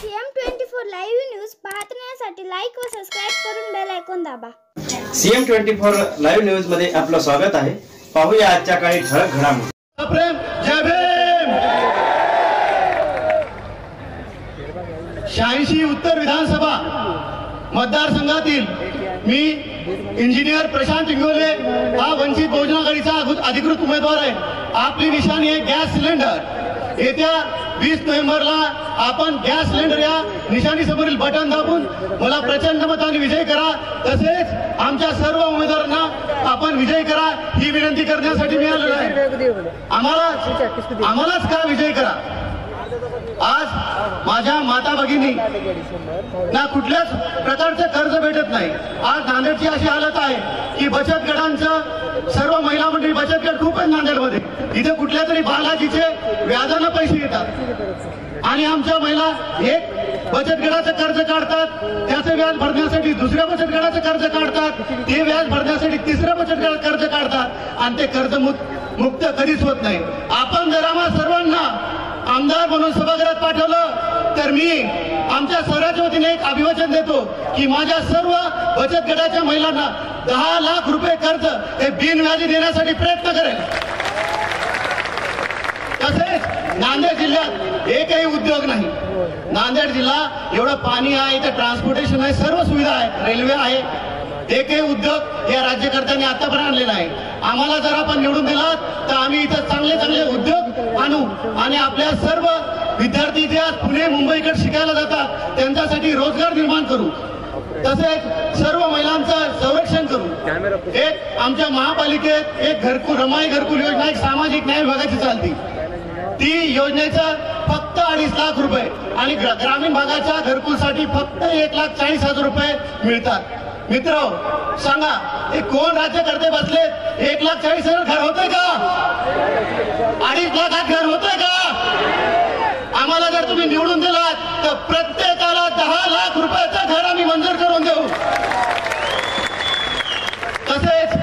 CM24 live news पाहण्यासाठी like व subscribe करून बेल आयकॉन दाबा। CM24 लाईव्ह न्यूज मध्ये आपलं स्वागत आहे। पाहूया आजच्या काही ठळक घडामोडी। प्रेम जय भीम। 86 उत्तर विधानसभा मतदारसंघातील मी इंजिनियर प्रशांत इंगोले हा वंचित बहुजन आघाडीचा अधिकृत उमेदवार आहे। आपली निशाणी आहे गॅस सिलेंडर। येत्या 20 नोव्हेंबरला आपण गॅस सिलेंडर या निशाणी समोरील बटन दाबून मला प्रचंड मताने विजयी करा। तसेच आमच्या सर्व उमेदवारांना आपण विजयी करा ही विनंती करण्यासाठी मी आलेलो आहे। आम्हालाच का विजयी करा। आज माझ्या माता भगिनी ना कुठल्याच प्रकारचे कर्ज भेटत नाही। आज नांदेडची अशी हालत आहे की बचत गटांचं सर्व महिला मंडळी बचत गट खूप आहेत नांदेडमध्ये। इथे कुठल्या तरी बालाजीचे व्याजाने पैसे येतात आणि आमच्या महिला एक बचत गटाचं कर्ज काढतात, त्याचे व्याज भरण्यासाठी दुसऱ्या बचत गटाचं कर्ज काढतात, ते व्याज भरण्यासाठी तिसऱ्या बचत गटाचं कर्ज काढतात आणि ते कर्ज मुक्त कधीच होत नाही। आपण जर आम्हा सर्वांना आमदार म्हणून सभागृहात पाठवलं तर मी आमच्या स्वराज्य वतीने एक अभिवचन देतो की माझ्या सर्व बचत गटाच्या महिलांना 10 लाख रुपये कर्ज हे बिनव्याजी देण्यासाठी प्रयत्न करेल। तसेच नांदेड जिल्ह्यात एकही उद्योग नाही। नांदेड जिल्हा एवढं पाणी आहे, इथे ट्रान्सपोर्टेशन आहे, सर्व सुविधा आहेत, रेल्वे आहे। एकही उद्योग या राज्यकर्त्यांनी आतापर्यंत आणलेला आहे। आम्हाला जर आपण निवडून दिलात तर आम्ही इथं चांगले चांगले उद्योग आणू आणि आपल्या सर्व विद्यार्थी जे आज पुणे मुंबईकडे शिकायला जातात त्यांच्यासाठी रोजगार निर्माण करू। तसेच सर्व महिलांचं संरक्षण करू। एक आमच्या महापालिकेत एक घरकुल रमाई घरकुल योजना एक सामाजिक न्याय विभागाची चालती। ती योजनेचा फक्त 2.5 लाख रुपये आणि ग्रामीण भागाच्या घरकुलसाठी फक्त 1,40,000 रुपये मिळतात। मित्र सांगा हे कोण राज्यकर्ते बसलेत? 1,40,000 घर होतंय का? 2.5 लाखात घर होतंय का? आम्हाला जर तुम्ही निवडून दिलात तर प्रत्येकाला 10 लाख रुपयाचं घर आम्ही मंजूर करून देऊ। तसेच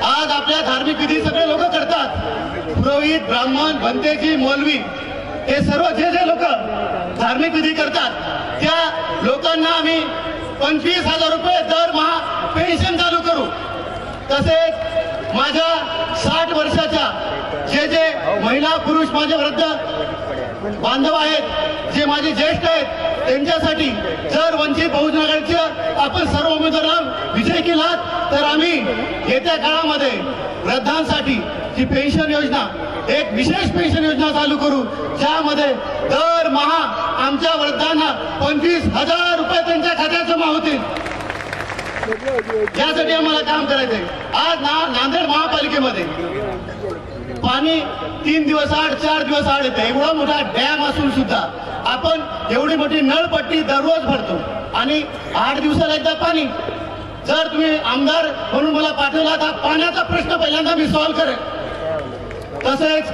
आज आपल्या धार्मिक विधी सगळे लोक करतात। पुरोहित, ब्राह्मण, भंतेजी, मौलवी हे सर्व जे लोक धार्मिक विधी करतात त्या लोकांना आम्ही 25,000 रुपये दरमहा पेन्शन चालू करू। तसेच माझ्या 60 वर्षाच्या जे महिला पुरुष माझे वृद्ध बांधव आहेत, जे माझे ज्येष्ठ आहेत, त्यांच्यासाठी जर वंचित बहुजन आघाडीचे आपण सर्व उमेदवारांना विजय केलात तर आम्ही येत्या काळामध्ये वृद्धांसाठी जी पेन्शन योजना एक विशेष पेन्शन योजना चालू करू, ज्यामध्ये दरमहा आमच्या वृद्धांना 25,000 रुपये त्यांच्या खात्यात जमा होतील। यासाठी आम्हाला काम करायचंय। आज नांदेड महापालिकेमध्ये पाणी 3 दिवस आड 4 दिवस आड येते। एवढा मोठा डॅम असून सुद्धा आपण एवढी मोठी नळपट्टी दररोज भरतो आणि 8 दिवसाला एकदा पाणी। जर तुम्ही आमदार म्हणून मला पाठवला तर पाण्याचा प्रश्न पहिल्यांदा मी सॉल्व्ह करेन। तसेच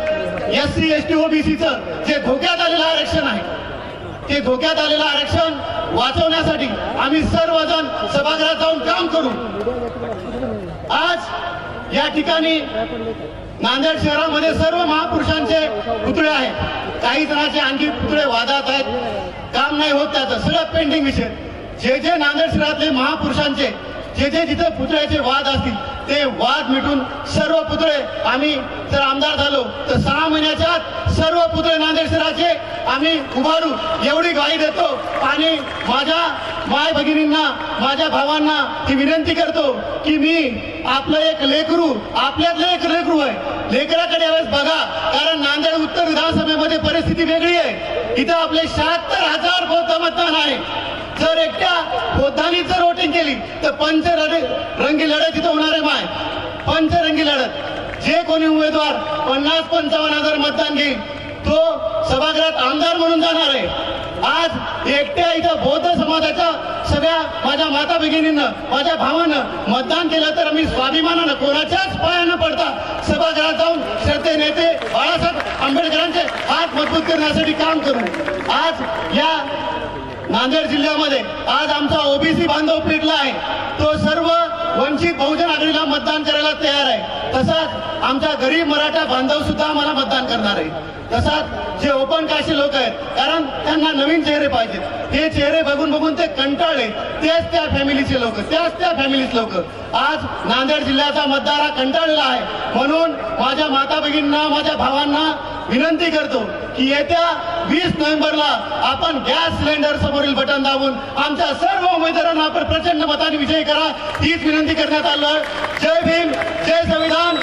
SC ST OBCचं जे धोक्यात आलेलं आरक्षण आहे ते धोक्यात आलेलं आरक्षण वाचवण्यासाठी आम्ही सर्वजण सभागृहात जाऊन काम करू। आज या ठिकाणी नांदेड शहरामध्ये सर्व महापुरुषांचे पुतळे आहेत। काही जणांचे आणखी पुतळे वादात आहेत, काम नाही होत त्याचं सगळं पेंडिंग विषय। जे नांदेड शहरातले महापुरुषांचे जे जिथे पुतळ्याचे वाद असतील ते वाद मिटून सर्व पुतळे आम्ही जर आमदार झालो तर 6 महिन्याच्या आत सर्व पुतळे नांदेड शहराचे आम्ही उभारू एवढी ग्वाही देतो। आणि माझ्या माय भगिनींना माझ्या भावांना ही विनंती करतो की मी आपलं एक लेकरू आपल्यातलं एक लेकरू आहे, लेकराकडे यावेळेस बघा, कारण नांदेड उत्तर विधानसभेमध्ये परिस्थिती वेगळी आहे। इथं आपले 76,000 बौद्ध मतदान आहे। जर एकट्या बौद्धांनी जर वोटिंग केली तर पंचरंगी लढत इथं होणार आहे। माय पंचरंगी लढत जे कोणी उमेदवार 50-55,000 मतदान घेईल तो सभागृहात आमदार म्हणून जाणार आहे। आज एकट्या इथं बौद्ध समाजाच्या सगळ्या माझ्या माता भगिनींना माझ्या भावानं मतदान केलं तर आम्ही स्वाभिमानानं कोणाच्याच पाया न पडता सभागृहात जाऊन श्रद्धे नेते बाळासाहेब आंबेडकरांचे हात मजबूत करण्यासाठी काम करू। आज या नांदेड जिल्ह्यामध्ये आज आमचा OBC बांधव पेटला आहे। तो सर्व वंचित बहुजन आघाडीला मतदान करायला तयार आहे, तसाच आमचा गरीब मराठा बांधव सुद्धा आम्हाला मतदान करणार आहे. तसाच जे ओपन कास्टचे लोक आहेत, कारण त्यांना नवीन चेहरे पाहिजेत, हे चेहरे बघून बघून ते कंटाळले, त्याच त्या फॅमिलीचे लोक आज नांदेड जिल्ह्याचा मतदार हा कंटाळलेला आहे. म्हणून माझ्या माता भगिनींना, माझ्या भावांना विनंती करतो की येत्या 20 नोव्हेंबरला आपण गॅस सिलेंडर समोरील बटन दाबून आमच्या सर्व उमेदवारांना आपण प्रचंड मताने विजयी करा, हीच विनंती करण्यात आलं. जय भीम, जय संविधान.